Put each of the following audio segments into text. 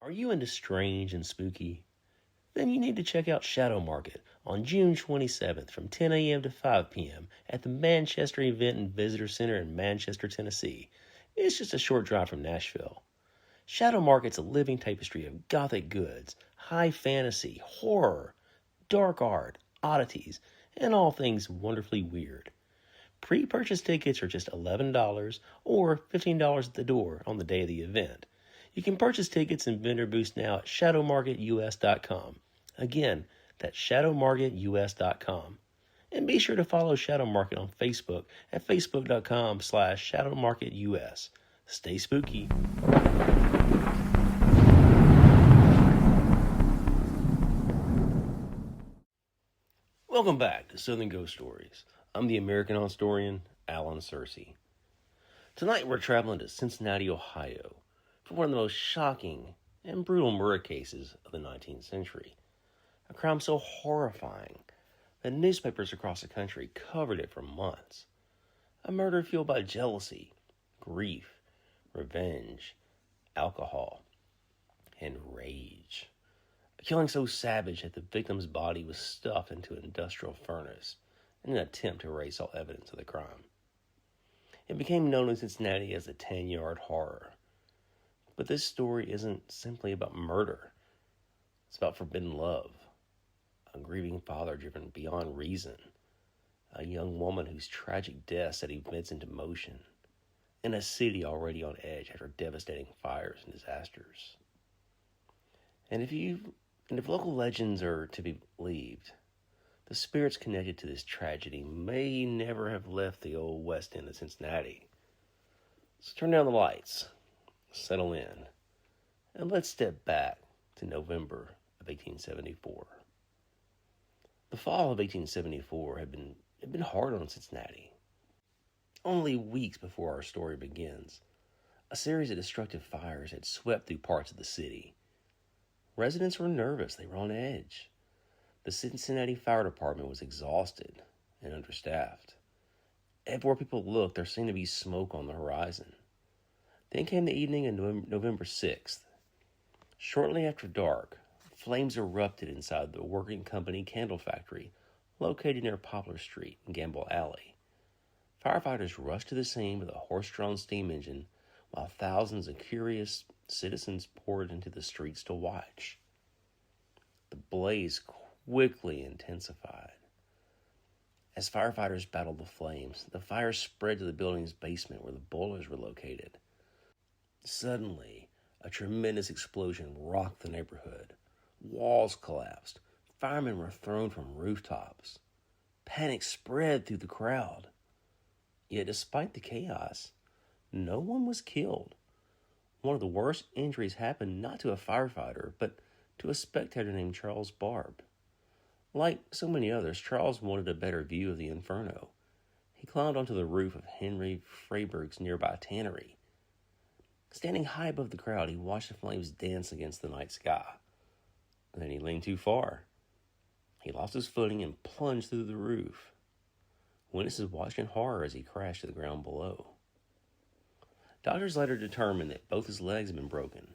Are you into strange and spooky? Then you need to check out Shadow Market on June 27th from 10 a.m. to 5 p.m. at the Manchester Event and Visitor Center in Manchester, Tennessee. It's just a short drive from Nashville. Shadow Market's a living tapestry of gothic goods, high fantasy, horror, dark art, oddities, and all things wonderfully weird. Pre-purchase tickets are just $11 or $15 at the door on the day of the event. You can purchase tickets and vendor booths now at shadowmarketus.com. Again, that's shadowmarketus.com. And be sure to follow Shadow Market on Facebook at facebook.com/shadowmarketus. Stay spooky. Welcome back to Southern Ghost Stories. I'm the American historian, Alan Searcy. Tonight we're traveling to Cincinnati, Ohio, for one of the most shocking and brutal murder cases of the 19th century. A crime so horrifying that newspapers across the country covered it for months. A murder fueled by jealousy, grief, revenge, alcohol, and rage. A killing so savage that the victim's body was stuffed into an industrial furnace in an attempt to erase all evidence of the crime. It became known in Cincinnati as the Tanyard Horror. But this story isn't simply about murder. It's about forbidden love, a grieving father driven beyond reason, a young woman whose tragic death set events into motion, and a city already on edge after devastating fires and disasters. And if local legends are to be believed, the spirits connected to this tragedy may never have left the old West End of Cincinnati. So turn down the lights, settle in, and let's step back to November of 1874. The fall of 1874 had been hard on Cincinnati. Only weeks before our story begins, a series of destructive fires had swept through parts of the city. Residents were nervous, they were on edge. The Cincinnati Fire Department was exhausted and understaffed. Everywhere people looked, there seemed to be smoke on the horizon. Then came the evening of November 6th. Shortly after dark, flames erupted inside the Working Company Candle Factory, located near Poplar Street and Gamble Alley. Firefighters rushed to the scene with a horse-drawn steam engine, while thousands of curious citizens poured into the streets to watch. The blaze quickly intensified. As firefighters battled the flames, the fire spread to the building's basement where the boilers were located. Suddenly, a tremendous explosion rocked the neighborhood. Walls collapsed. Firemen were thrown from rooftops. Panic spread through the crowd. Yet despite the chaos, no one was killed. One of the worst injuries happened not to a firefighter, but to a spectator named Charles Barb. Like so many others, Charles wanted a better view of the inferno. He climbed onto the roof of Henry Freiberg's nearby tannery. Standing high above the crowd, he watched the flames dance against the night sky. Then he leaned too far. He lost his footing and plunged through the roof. Witnesses watched in horror as he crashed to the ground below. Doctors later determined that both his legs had been broken.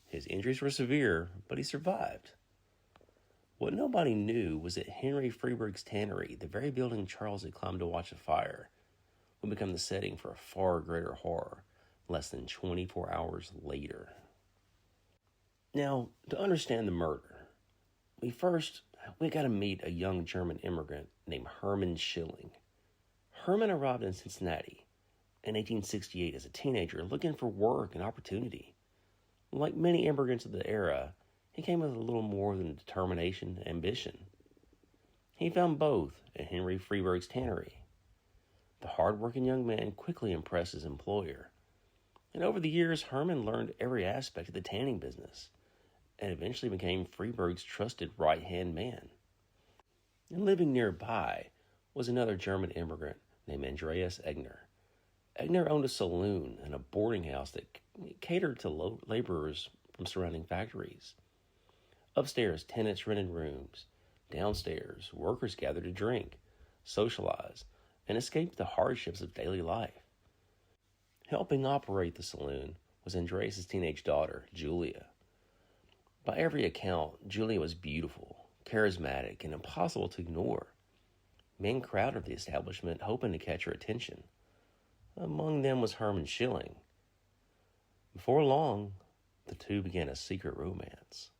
His injuries were severe, but he survived. What nobody knew was that Henry Freiberg's tannery, the very building Charles had climbed to watch a fire, would become the setting for a far greater horror less than 24 hours later. Now, to understand the murder, we got to meet a young German immigrant named Herman Schilling. Herman arrived in Cincinnati in 1868 as a teenager looking for work and opportunity. Like many immigrants of the era, he came with a little more than determination and ambition. He found both at Henry Freiberg's tannery. The hard-working young man quickly impressed his employer, and over the years, Herman learned every aspect of the tanning business and eventually became Freiberg's trusted right-hand man. And living nearby was another German immigrant named Andreas Egner. Egner owned a saloon and a boarding house that catered to laborers from surrounding factories. Upstairs, tenants rented rooms. Downstairs, workers gathered to drink, socialize, and escape the hardships of daily life. Helping operate the saloon was Andreas' teenage daughter, Julia. By every account, Julia was beautiful, charismatic, and impossible to ignore. Men crowded the establishment, hoping to catch her attention. Among them was Herman Schilling. Before long, the two began a secret romance.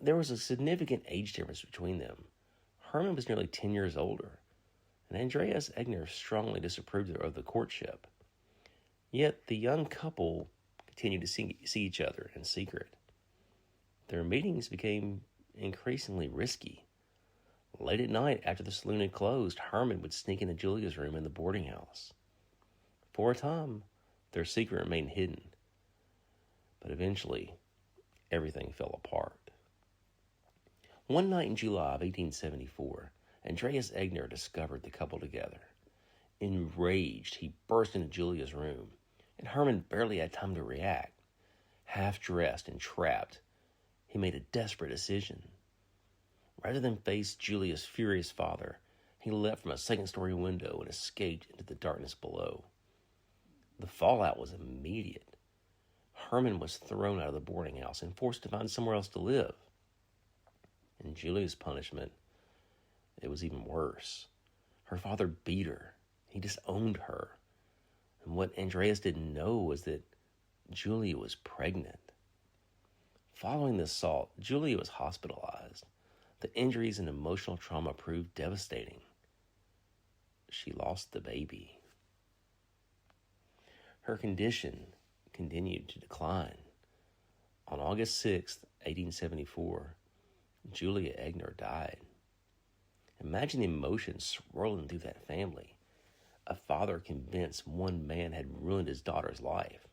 There was a significant age difference between them. Herman was nearly 10 years older, and Andreas Egner strongly disapproved of the courtship. Yet the young couple continued to see each other in secret. Their meetings became increasingly risky. Late at night, after the saloon had closed, Herman would sneak into Julia's room in the boarding house. For a time, their secret remained hidden, but eventually, everything fell apart. One night in July of 1874, Andreas Egner discovered the couple together. Enraged, he burst into Julia's room, and Herman barely had time to react. Half-dressed and trapped, he made a desperate decision. Rather than face Julia's furious father, he leapt from a second-story window and escaped into the darkness below. The fallout was immediate. Herman was thrown out of the boarding house and forced to find somewhere else to live. And Julia's punishment, it was even worse. Her father beat her. He disowned her. And what Andreas didn't know was that Julia was pregnant. Following the assault, Julia was hospitalized. The injuries and emotional trauma proved devastating. She lost the baby. Her condition continued to decline. On August 6, 1874, Julia Egner died. Imagine the emotions swirling through that family. A father convinced one man had ruined his daughter's life.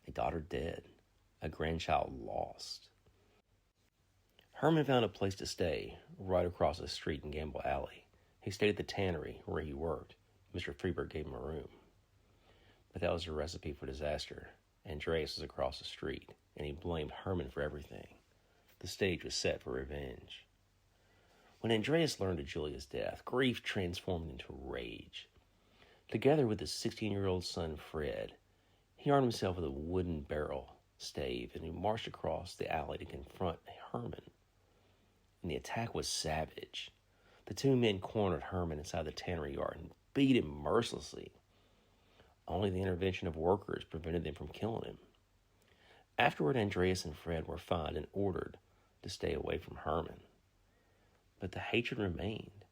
A daughter dead. A grandchild lost. Herman found a place to stay right across the street in Gamble Alley. He stayed at the tannery where he worked. Mr. Freeberg gave him a room. But that was a recipe for disaster. Andreas was across the street, and he blamed Herman for everything. The stage was set for revenge. When Andreas learned of Julia's death, grief transformed into rage. Together with his 16-year-old son, Fred, he armed himself with a wooden barrel stave, and he marched across the alley to confront Herman. And the attack was savage. The two men cornered Herman inside the tannery yard and beat him mercilessly. Only the intervention of workers prevented them from killing him. Afterward, Andreas and Fred were fined and ordered to stay away from Herman. But the hatred remained.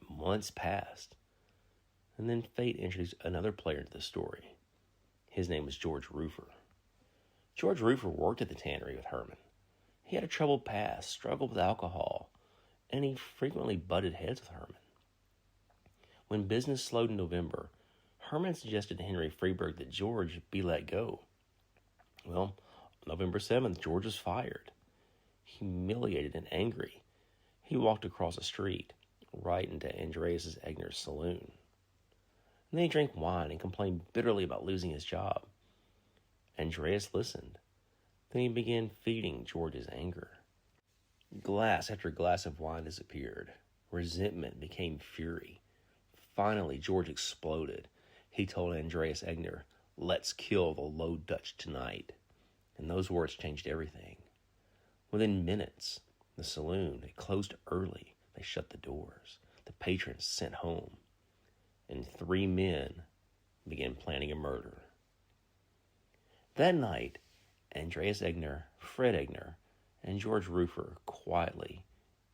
Months passed, and then fate introduced another player into the story. His name was George Roofer. George Roofer worked at the tannery with Herman. He had a troubled past, struggled with alcohol, and he frequently butted heads with Herman. When business slowed in November, Herman suggested to Henry Freeberg that George be let go. Well, on November 7th, George was fired. Humiliated and angry, he walked across the street, right into Andreas Egner's saloon. And then he drank wine and complained bitterly about losing his job. Andreas listened. Then he began feeding George's anger. Glass after glass of wine disappeared. Resentment became fury. Finally, George exploded. He told Andreas Egner, "Let's kill the Low Dutch tonight." And those words changed everything. Within minutes, the saloon had closed early. They shut the doors. The patrons sent home. And 3 men began planning a murder. That night, Andreas Egner, Fred Egner, and George Roofer quietly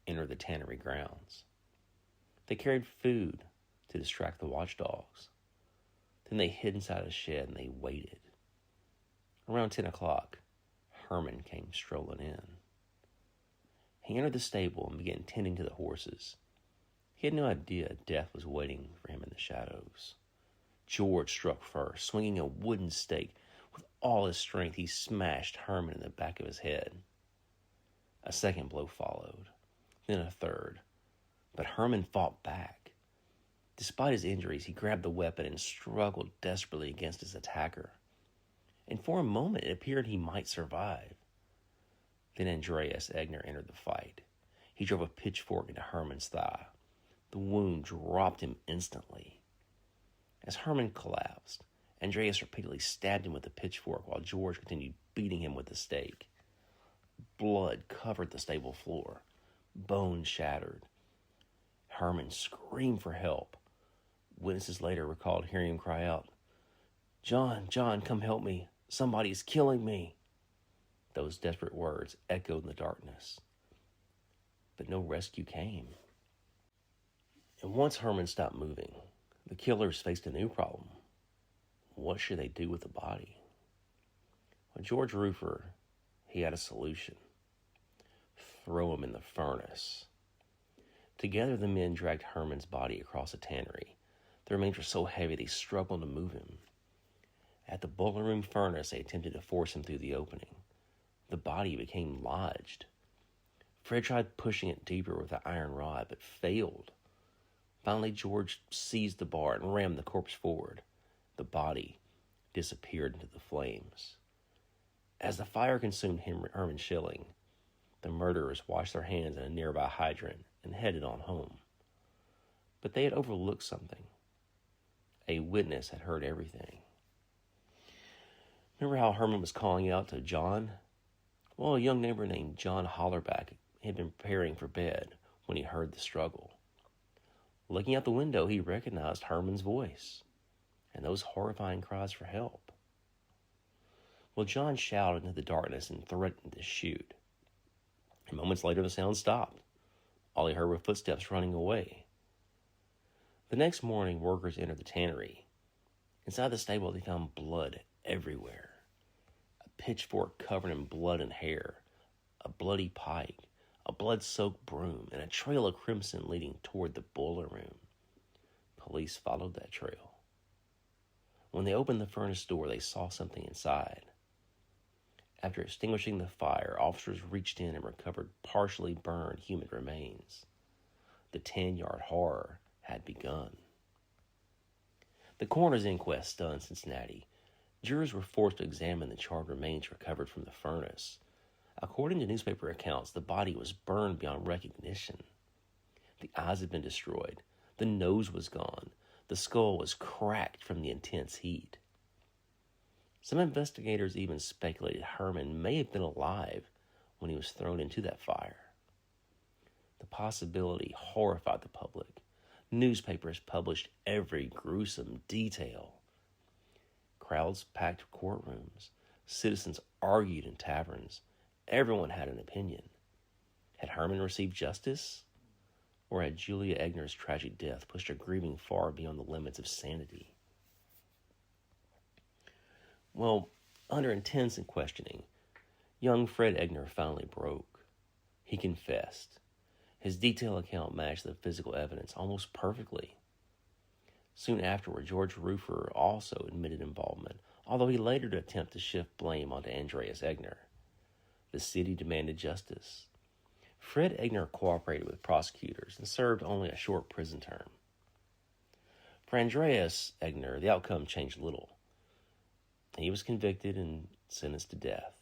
entered the tannery grounds. They carried food to distract the watchdogs. Then they hid inside a shed and they waited. Around 10 o'clock, Herman came strolling in. He entered the stable and began tending to the horses. He had no idea death was waiting for him in the shadows. George struck first, swinging a wooden stake. With all his strength, he smashed Herman in the back of his head. A second blow followed, then a third. But Herman fought back. Despite his injuries, he grabbed the weapon and struggled desperately against his attacker. And for a moment, it appeared he might survive. Then Andreas Egner entered the fight. He drove a pitchfork into Herman's thigh. The wound dropped him instantly. As Herman collapsed, Andreas repeatedly stabbed him with the pitchfork while George continued beating him with the stake. blood covered the stable floor, bones shattered. Herman screamed for help. Witnesses later recalled hearing him cry out, "John, John, come help me. Somebody's killing me." Those desperate words echoed in the darkness. But no rescue came. And once Herman stopped moving, the killers faced a new problem. What should they do with the body? Well, George Roofer, he had a solution. Throw him in the furnace. Together, the men dragged Herman's body across the tannery. The remains were so heavy they struggled to move him. At the boiler room furnace, they attempted to force him through the opening. The body became lodged. Fred tried pushing it deeper with the iron rod, but failed. Finally, George seized the bar and rammed the corpse forward. The body disappeared into the flames. As the fire consumed Herman Schilling, the murderers washed their hands in a nearby hydrant and headed on home. But they had overlooked something. A witness had heard everything. Remember how Herman was calling out to John? Well, a young neighbor named John Hollerback had been preparing for bed when he heard the struggle. Looking out the window, he recognized Herman's voice and those horrifying cries for help. Well, John shouted into the darkness and threatened to shoot. And moments later, the sound stopped. All he heard were footsteps running away. The next morning, workers entered the tannery. Inside the stable, they found blood everywhere. A pitchfork covered in blood and hair, a bloody pike, a blood-soaked broom, and a trail of crimson leading toward the boiler room. Police followed that trail. When they opened the furnace door, they saw something inside. After extinguishing the fire, officers reached in and recovered partially burned human remains. The Tanyard Horror had begun. The coroner's inquest stunned Cincinnati. Jurors were forced to examine the charred remains recovered from the furnace. According to newspaper accounts, the body was burned beyond recognition. The eyes had been destroyed. The nose was gone. The skull was cracked from the intense heat. Some investigators even speculated Herman may have been alive when he was thrown into that fire. The possibility horrified the public. Newspapers published every gruesome detail. Crowds packed courtrooms. Citizens argued in taverns. Everyone had an opinion. Had Herman received justice? Or had Julia Egner's tragic death pushed her grieving far beyond the limits of sanity? Well, under intense questioning, young Fred Egner finally broke. He confessed. His detailed account matched the physical evidence almost perfectly. Soon afterward, George Roofer also admitted involvement, although he later would attempt to shift blame onto Andreas Egner. The city demanded justice. Fred Egner cooperated with prosecutors and served only a short prison term. For Andreas Egner, the outcome changed little. He was convicted and sentenced to death.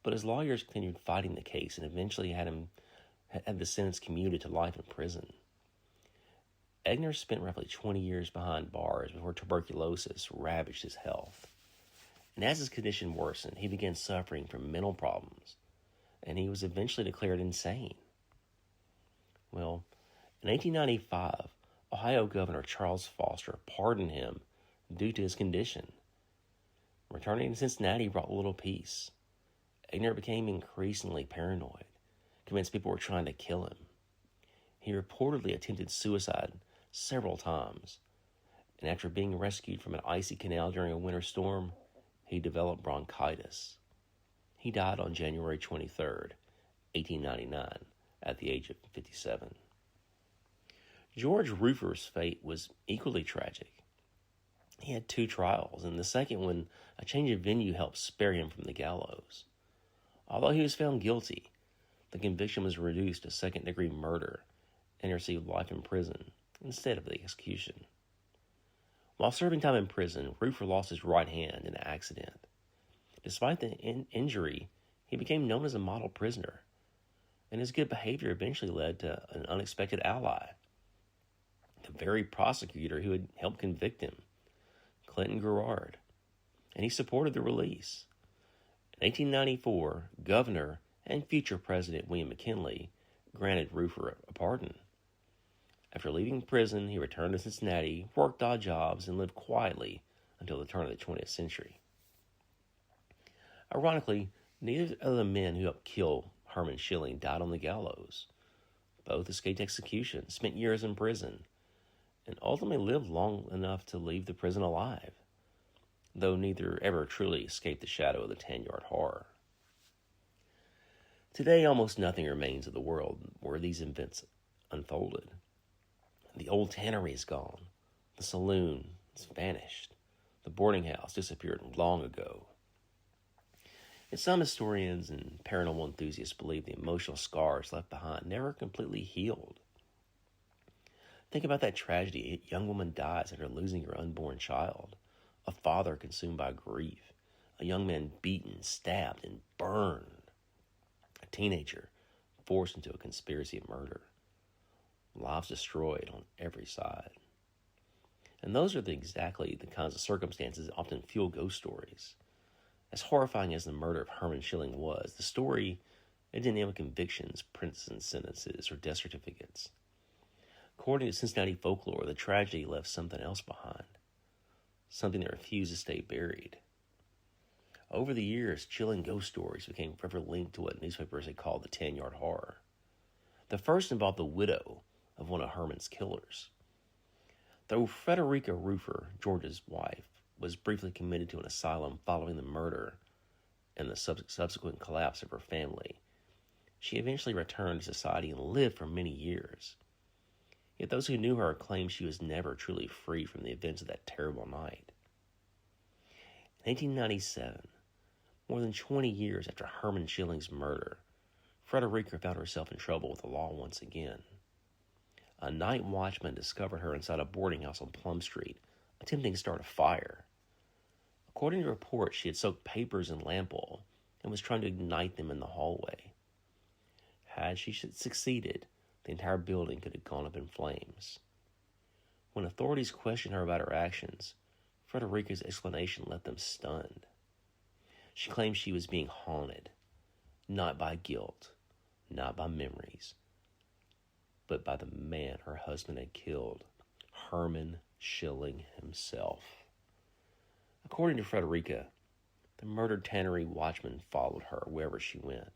But his lawyers continued fighting the case and eventually had the sentence commuted to life in prison. Egner spent roughly 20 years behind bars before tuberculosis ravaged his health. And as his condition worsened, he began suffering from mental problems, and he was eventually declared insane. Well, in 1895, Ohio Governor Charles Foster pardoned him due to his condition. Returning to Cincinnati brought little peace. Egner became increasingly paranoid, convinced people were trying to kill him. He reportedly attempted suicide several times, and after being rescued from an icy canal during a winter storm, he developed bronchitis. He died on January 23rd, 1899, at the age of 57. George Roofer's fate was equally tragic. He had 2 trials, and the second one, a change of venue helped spare him from the gallows. Although he was found guilty, the conviction was reduced to second-degree murder and received life in prison instead of the execution. While serving time in prison, Roofer lost his right hand in an accident. Despite the injury, he became known as a model prisoner, and his good behavior eventually led to an unexpected ally, the very prosecutor who had helped convict him, Clinton Gerard, and he supported the release. In 1894, Governor and future President William McKinley granted Roofer a pardon. After leaving prison, he returned to Cincinnati, worked odd jobs, and lived quietly until the turn of the 20th century. Ironically, neither of the men who helped kill Herman Schilling died on the gallows. Both escaped execution, spent years in prison, and ultimately lived long enough to leave the prison alive, though neither ever truly escaped the shadow of the Tanyard Horror. Today, almost nothing remains of the world where these events unfolded. The old tannery is gone. The saloon has vanished. The boarding house disappeared long ago. And some historians and paranormal enthusiasts believe the emotional scars left behind never completely healed. Think about that tragedy. A young woman dies after losing her unborn child. A father consumed by grief. A young man beaten, stabbed, and burned. A teenager forced into a conspiracy of murder. Lives destroyed on every side. And those are exactly the kinds of circumstances that often fuel ghost stories. As horrifying as the murder of Herman Schilling was, the story it didn't have convictions, prison sentences, or death certificates. According to Cincinnati folklore, the tragedy left something else behind, something that refused to stay buried. Over the years, chilling ghost stories became forever linked to what newspapers had called the Tanyard Horror. The first involved the widow of one of Herman's killers. Though Frederica Roofer, George's wife, was briefly committed to an asylum following the murder and the subsequent collapse of her family, she eventually returned to society and lived for many years. Yet those who knew her claimed she was never truly free from the events of that terrible night. In 1897, more than 20 years after Herman Schilling's murder, Frederica found herself in trouble with the law once again. A night watchman discovered her inside a boarding house on Plum Street, attempting to start a fire. According to reports, she had soaked papers in lamp oil and was trying to ignite them in the hallway. Had she succeeded, the entire building could have gone up in flames. When authorities questioned her about her actions, Frederica's explanation left them stunned. She claimed she was being haunted, not by guilt, not by memories, but by the man her husband had killed, Herman Schilling himself. According to Frederica, the murdered tannery watchman followed her wherever she went.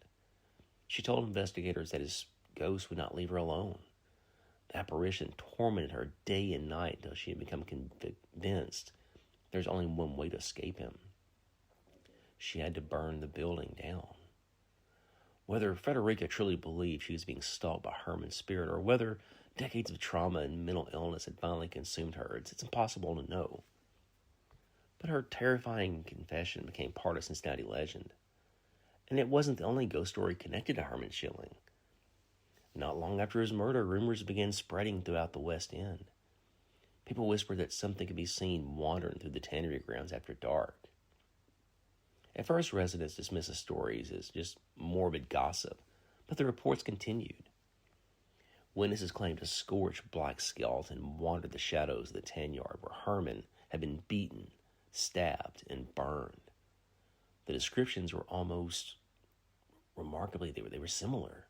She told investigators that his ghost would not leave her alone. The apparition tormented her day and night until she had become convinced there's only one way to escape him. She had to burn the building down. Whether Frederica truly believed she was being stalked by Herman's spirit, or whether decades of trauma and mental illness had finally consumed her, it's impossible to know. But her terrifying confession became part of Cincinnati legend. And it wasn't the only ghost story connected to Herman Schilling. Not long after his murder, rumors began spreading throughout the West End. People whispered that something could be seen wandering through the tannery grounds after dark. At first, residents dismissed the stories as just morbid gossip, but the reports continued. Witnesses claimed a scorched black skeleton wandered the shadows of the Tanyard where Herman had been beaten, stabbed, and burned. The descriptions were almost remarkably, they were similar.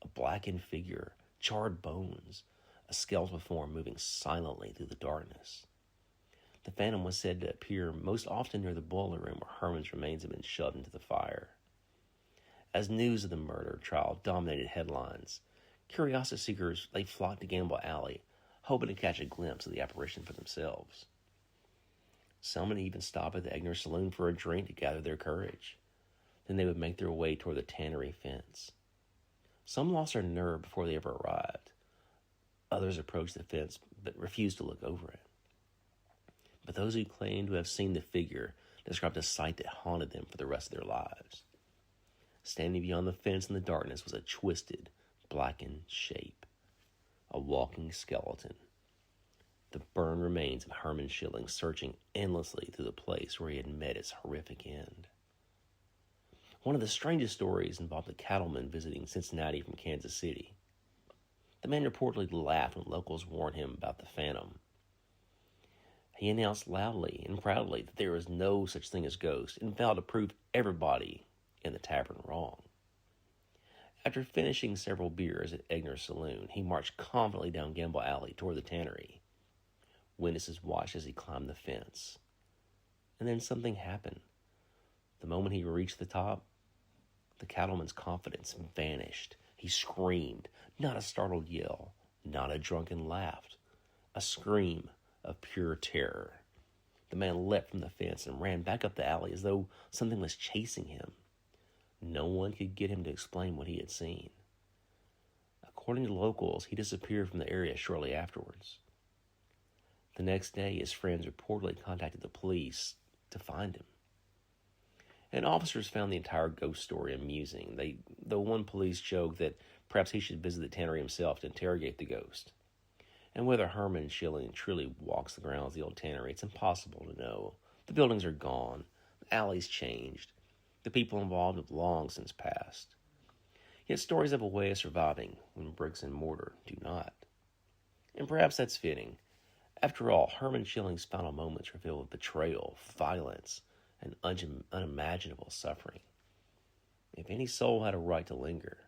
A blackened figure, charred bones, a skeletal form moving silently through the darkness. The phantom was said to appear most often near the boiler room where Herman's remains had been shoved into the fire. As news of the murder trial dominated headlines, curiosity seekers they flocked to Gamble Alley, hoping to catch a glimpse of the apparition for themselves. Some would even stop at the Egner Saloon for a drink to gather their courage. Then they would make their way toward the tannery fence. Some lost their nerve before they ever arrived. Others approached the fence but refused to look over it. But those who claimed to have seen the figure described a sight that haunted them for the rest of their lives. Standing beyond the fence in the darkness was a twisted, blackened shape, a walking skeleton. The burned remains of Herman Schilling searching endlessly through the place where he had met his horrific end. One of the strangest stories involved a cattleman visiting Cincinnati from Kansas City. The man reportedly laughed when locals warned him about the phantom. He announced loudly and proudly that there was no such thing as ghosts and vowed to prove everybody in the tavern wrong. After finishing several beers at Egner's saloon, he marched confidently down Gamble Alley toward the tannery. Witnesses watched as he climbed the fence. And then something happened. The moment he reached the top, the cattleman's confidence vanished. He screamed, not a startled yell, not a drunken laugh, a scream of pure terror. The man leapt from the fence and ran back up the alley as though something was chasing him. No one could get him to explain what he had seen. According to locals, he disappeared from the area shortly afterwards. The next day, his friends reportedly contacted the police to find him. And officers found the entire ghost story amusing. Though one police joked that perhaps he should visit the tannery himself to interrogate the ghost. And whether Herman Schilling truly walks the grounds of the old tannery, it's impossible to know. The buildings are gone. The alley's changed. The people involved have long since passed. Yet stories have a way of surviving when bricks and mortar do not. And perhaps that's fitting. After all, Herman Schilling's final moments were filled with betrayal, violence, and unimaginable suffering. If any soul had a right to linger,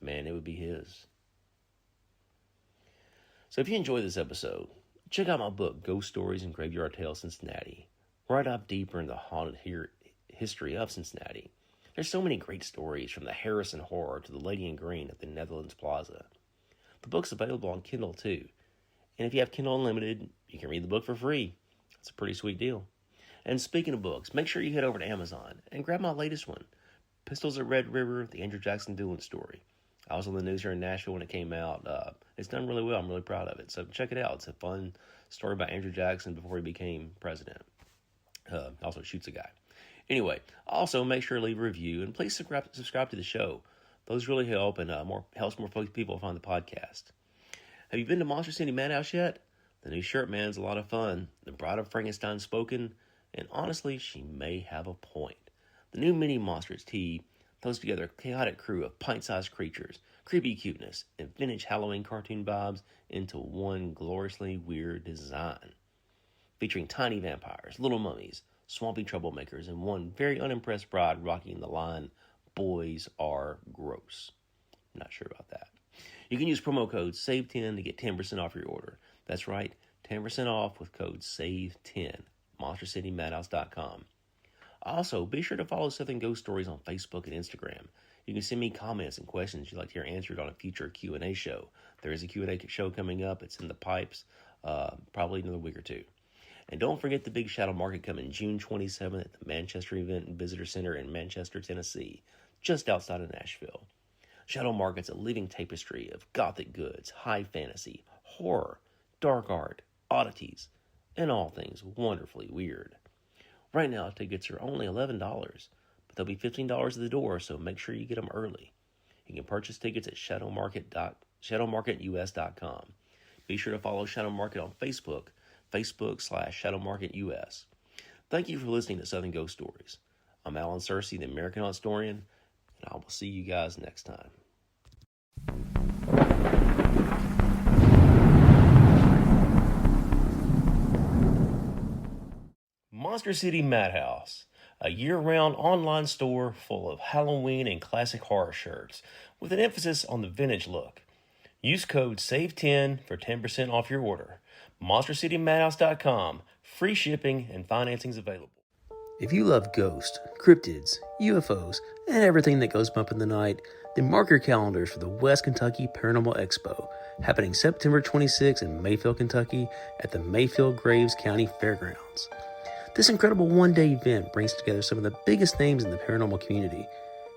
man, it would be his. So if you enjoyed this episode, check out my book, Ghost Stories and Graveyard Tales Cincinnati, where I dive deeper into the haunted history of Cincinnati. There's so many great stories, from the Harrison Horror to the Lady in Green at the Netherlands Plaza. The book's available on Kindle too, and if you have Kindle Unlimited, you can read the book for free. It's a pretty sweet deal. And speaking of books, make sure you head over to Amazon and grab my latest one, Pistols at Red River, the Andrew Jackson Doolan story. I was on the news here in Nashville when it came out. It's done really well. I'm really proud of it. So check it out. It's a fun story about Andrew Jackson before he became president. Also shoots a guy. Anyway, also make sure to leave a review and please subscribe to the show. Those really help and helps more people find the podcast. Have you been to Monster City Madhouse yet? The new shirt man's a lot of fun. The Bride of Frankenstein spoken, and honestly, she may have a point. The new Mini Monsters tee throws together a chaotic crew of pint-sized creatures, creepy cuteness, and vintage Halloween cartoon vibes into one gloriously weird design. Featuring tiny vampires, little mummies, swampy troublemakers, and one very unimpressed bride rocking the line, "Boys are gross." Not sure about that. You can use promo code SAVE10 to get 10% off your order. That's right, 10% off with code SAVE10, MonsterCityMadhouse.com. Also, be sure to follow Southern Ghost Stories on Facebook and Instagram. You can send me comments and questions you'd like to hear answered on a future Q&A show. There is a Q&A show coming up. It's in the pipes, probably another week or two. And don't forget the big Shadow Market coming June 27th at the Manchester Event and Visitor Center in Manchester, Tennessee, just outside of Nashville. Shadow Market's a living tapestry of gothic goods, high fantasy, horror, dark art, oddities, and all things wonderfully weird. Right now, tickets are only $11, but they'll be $15 at the door, so make sure you get them early. You can purchase tickets at shadowmarketus.com. Be sure to follow Shadow Market on Facebook, Facebook.com/ShadowMarketUS. Thank you for listening to Southern Ghost Stories. I'm Alan Searcy, the American Historian, and I will see you guys next time. Monster City Madhouse, a year-round online store full of Halloween and classic horror shirts, with an emphasis on the vintage look. Use code SAVE10 for 10% off your order. MonsterCityMadhouse.com. Free shipping and financing's available. If you love ghosts, cryptids, UFOs, and everything that goes bump in the night, then mark your calendars for the West Kentucky Paranormal Expo, happening September 26 in Mayfield, Kentucky at the Mayfield Graves County Fairgrounds. This incredible one-day event brings together some of the biggest names in the paranormal community,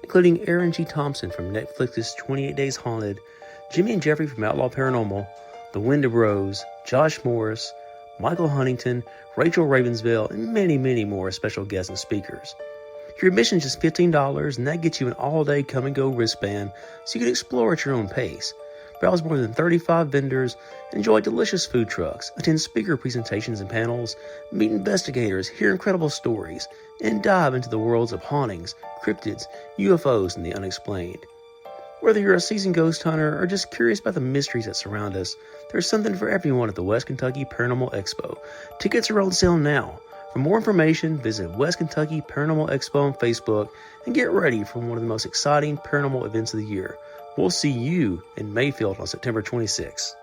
including Aaron G. Thompson from Netflix's 28 Days Haunted, Jimmy and Jeffrey from Outlaw Paranormal, the Wyndham Bros, Josh Morris, Michael Huntington, Rachel Ravensville, and many, many more special guests and speakers. Your admission is just $15, and that gets you an all-day come-and-go wristband so you can explore at your own pace. Browse more than 35 vendors, enjoy delicious food trucks, attend speaker presentations and panels, meet investigators, hear incredible stories, and dive into the worlds of hauntings, cryptids, UFOs, and the unexplained. Whether you're a seasoned ghost hunter or just curious about the mysteries that surround us, there's something for everyone at the West Kentucky Paranormal Expo. Tickets are on sale now. For more information, visit West Kentucky Paranormal Expo on Facebook and get ready for one of the most exciting paranormal events of the year. We'll see you in Mayfield on September 26th.